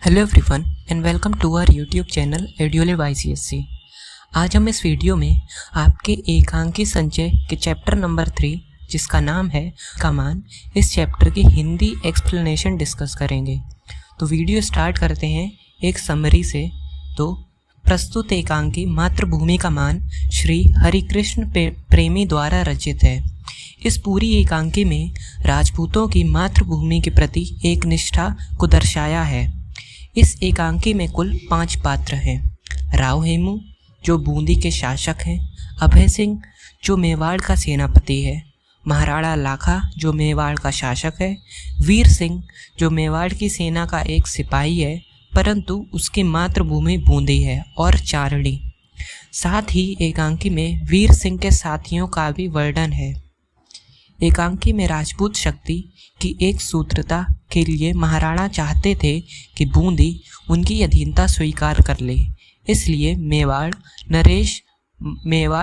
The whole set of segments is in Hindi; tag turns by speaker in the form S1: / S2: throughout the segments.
S1: Hello everyone and welcome to our YouTube channel Edulive ICSC। आज हम इस वीडियो में आपके एकांकी संचय के चैप्टर नंबर 3 जिसका नाम है कमान, इस चैप्टर की हिंदी एक्सप्लेनेशन डिस्कस करेंगे। तो वीडियो स्टार्ट करते हैं एक समरी से। तो प्रस्तुत एकांकी मातृभूमि का मान श्री हरिकृष्ण प्रेमी द्वारा रचित है। इस पूरी एकांकी में राजपूतों की मातृभूमि के प्रति एक निष्ठा को दर्शाया है। इस एकांकी में कुल 5 पात्र हैं। राव हेमू जो बूंदी के शासक हैं, अभय सिंह जो मेवाड़ का सेनापति है, महाराणा लाखा जो मेवाड़ का शासक है, वीर सिंह जो मेवाड़ की सेना का एक सिपाही है परंतु उसकी मातृभूमि बूंदी है, और चारणी। साथ ही एकांकी में वीर सिंह के साथियों का भी वर्णन है। एकांकी में राजपूत शक्ति की एक सूत्रता के लिए महाराणा चाहते थे कि बूंदी उनकी अधीनता स्वीकार कर ले। इसलिए मेवाड़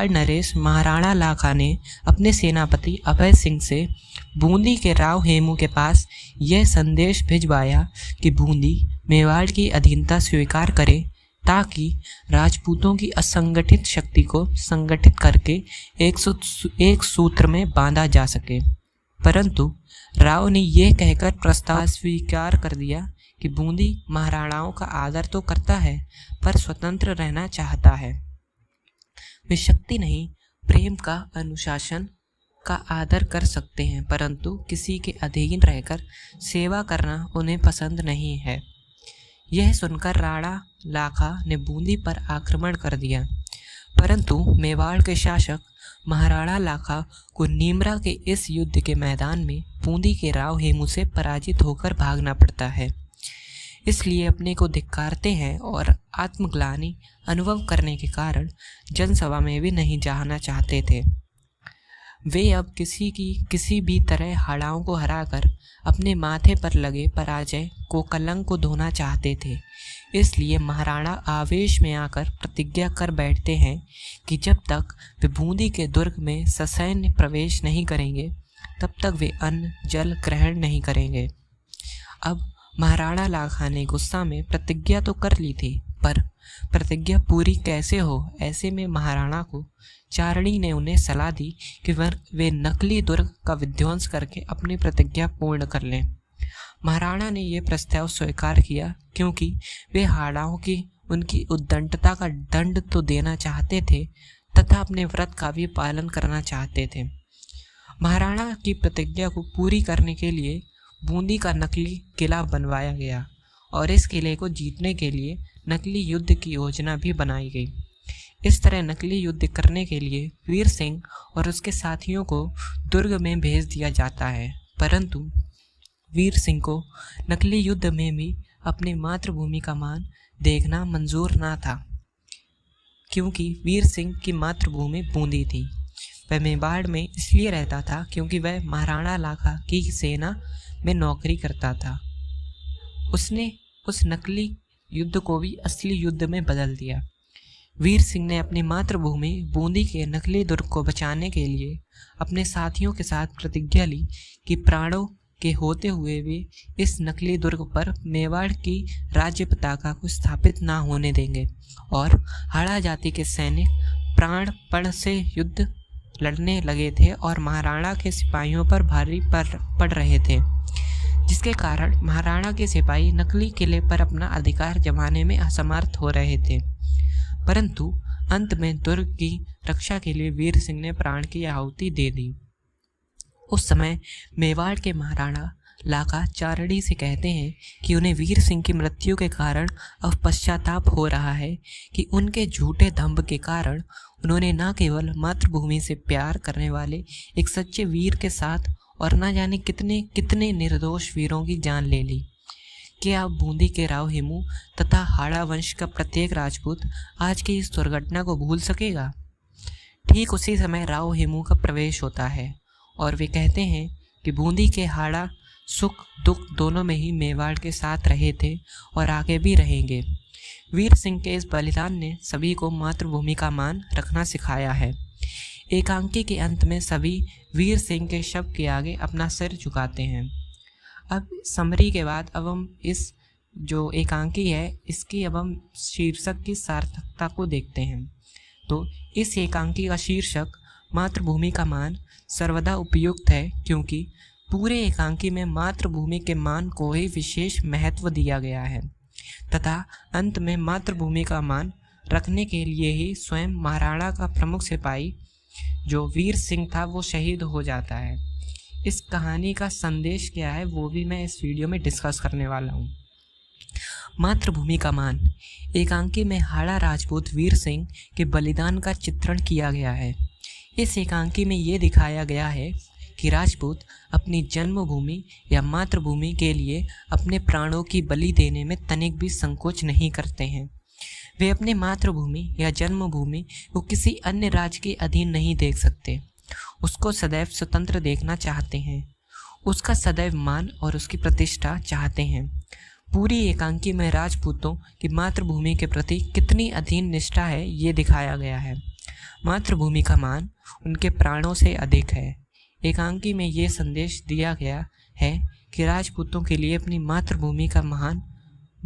S1: नरेश महाराणा लाखा ने अपने सेनापति अभय सिंह से बूंदी के राव हेमू के पास यह संदेश भिजवाया कि बूंदी मेवाड़ की अधीनता स्वीकार करे ताकि राजपूतों की असंगठित शक्ति को संगठित करके एक सूत्र में बांधा जा सके। परंतु राव ने यह कहकर प्रस्ताव स्वीकार कर दिया कि बूंदी महाराणाओं का आदर तो करता है पर स्वतंत्र रहना चाहता है। वे शक्ति नहीं, प्रेम का, अनुशासन का आदर कर सकते हैं परंतु किसी के अधीन रहकर सेवा करना उन्हें पसंद नहीं है। यह सुनकर राणा लाखा ने बूंदी पर आक्रमण कर दिया, परंतु मेवाड़ के शासक महाराणा लाखा को नीमरा के इस युद्ध के मैदान में बूंदी के राव हेमू से पराजित होकर भागना पड़ता है। इसलिए अपने को धिक्कारते हैं और आत्मग्लानि अनुभव करने के कारण जनसभा में भी नहीं जाना चाहते थे। वे अब किसी भी तरह हाड़ाओं को हराकर अपने माथे पर लगे पराजय को कलंक को धोना चाहते थे। इसलिए महाराणा आवेश में आकर प्रतिज्ञा कर बैठते हैं कि जब तक वे बूंदी के दुर्ग में ससैन्य प्रवेश नहीं करेंगे तब तक वे अन्न जल ग्रहण नहीं करेंगे। अब महाराणा लाखा ने गुस्सा में प्रतिज्ञा तो कर ली थी पर प्रतिज्ञा पूरी कैसे हो, ऐसे में महाराणा को चारणी ने उन्हें सलाह दी कि वे नकली दुर्ग का विध्वंस करके अपनी प्रतिज्ञा पूर्ण कर लें। महाराणा ने यह प्रस्ताव स्वीकार किया क्योंकि वे हाड़ाओं की उनकी उद्दंडता का दंड तो देना चाहते थे तथा अपने व्रत का भी पालन करना चाहते थे। महाराणा की प्रतिज्ञा को पूरी करने के लिए बूंदी का नकली किला बनवाया गया और इस किले को जीतने के लिए नकली युद्ध की योजना भी बनाई गई। इस तरह नकली युद्ध करने के लिए वीर सिंह और उसके साथियों को दुर्ग में भेज दिया जाता है, परंतु वीर सिंह को नकली युद्ध में भी अपनी मातृभूमि का मान देखना मंजूर ना था, क्योंकि वीर सिंह की मातृभूमि बूंदी थी। वह मेवाड़ में इसलिए रहता था क्योंकि वह महाराणा लाखा की सेना में नौकरी करता था। उसने उस नकली युद्ध को भी असली युद्ध में बदल दिया। वीर सिंह ने अपनी मातृभूमि बूंदी के नकली दुर्ग को बचाने के लिए अपने साथियों के साथ प्रतिज्ञा ली कि प्राणों के होते हुए भी इस नकली दुर्ग पर मेवाड़ की राज्य पताका को स्थापित ना होने देंगे। और हाड़ा जाति के सैनिक प्राणपण से युद्ध लड़ने लगे थे और महाराणा के सिपाहियों पर भारी पड़ रहे थे, जिसके कारण महाराणा के सिपाही नकली किले पर अपना अधिकार जमाने में असमर्थ हो रहे थे। परंतु अंत में दुर्ग की रक्षा के लिए वीर सिंह ने प्राण की आहुति दे दी। उस समय मेवाड़ के महाराणा लाखा चारणी से कहते हैं कि उन्हें वीर सिंह की मृत्यु के कारण अब पश्चाताप हो रहा है कि उनके झूठे दंभ के कारण उन्होंने न केवल मातृभूमि से प्यार करने वाले एक सच्चे वीर के साथ और न जाने कितने कितने निर्दोष वीरों की जान ले ली। क्या बूंदी के राव हेमू तथा हाड़ा वंश का प्रत्येक राजपूत आज की इस दुर्घटना को भूल सकेगा? ठीक उसी समय राव हेमू का प्रवेश होता है और वे कहते हैं कि बूंदी के हाड़ा सुख दुख दोनों में ही मेवाड़ के साथ रहे थे और आगे भी रहेंगे। वीर सिंह के इस बलिदान ने सभी को मातृभूमि का मान रखना सिखाया है। एकांकी के अंत में सभी वीर सिंह के शव के आगे अपना सिर झुकाते हैं। अब समरी के बाद अब हम इस जो एकांकी है इसकी अब हम शीर्षक की सार्थकता को देखते हैं। तो इस एकांकी का शीर्षक मातृभूमि का मान सर्वदा उपयुक्त है, क्योंकि पूरे एकांकी में मातृभूमि के मान को ही विशेष महत्व दिया गया है तथा अंत में मातृभूमि का मान रखने के लिए ही स्वयं महाराणा का प्रमुख सिपाही जो वीर सिंह था वो शहीद हो जाता है। इस कहानी का संदेश क्या है वो भी मैं इस वीडियो में डिस्कस करने वाला हूँ। मातृभूमि का मान एकांकी में हाड़ा राजपूत वीर सिंह के बलिदान का चित्रण किया गया है। इस एकांकी में ये दिखाया गया है कि राजपूत अपनी जन्मभूमि या मातृभूमि के लिए अपने प्राणों की बलि देने में तनिक भी संकोच नहीं करते हैं। वे अपने मातृभूमि या जन्मभूमि को किसी अन्य राज्य के अधीन नहीं देख सकते, उसको सदैव स्वतंत्र देखना चाहते हैं, उसका सदैव मान और उसकी प्रतिष्ठा चाहते हैं। पूरी एकांकी में राजपूतों की मातृभूमि के प्रति कितनी अधीन निष्ठा है ये दिखाया गया है। मातृभूमि का मान उनके प्राणों से अधिक है। एकांकी में ये संदेश दिया गया है कि राजपूतों के लिए अपनी मातृभूमि का महान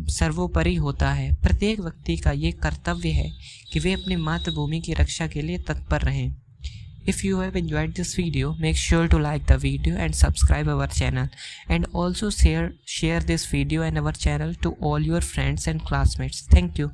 S1: सर्वोपरि होता है। प्रत्येक व्यक्ति का ये कर्तव्य है कि वे अपनी मातृभूमि की रक्षा के लिए तत्पर रहें। If you have enjoyed this video, make sure to like the video and subscribe our channel, and also share this video and our channel to all your friends and classmates. Thank you.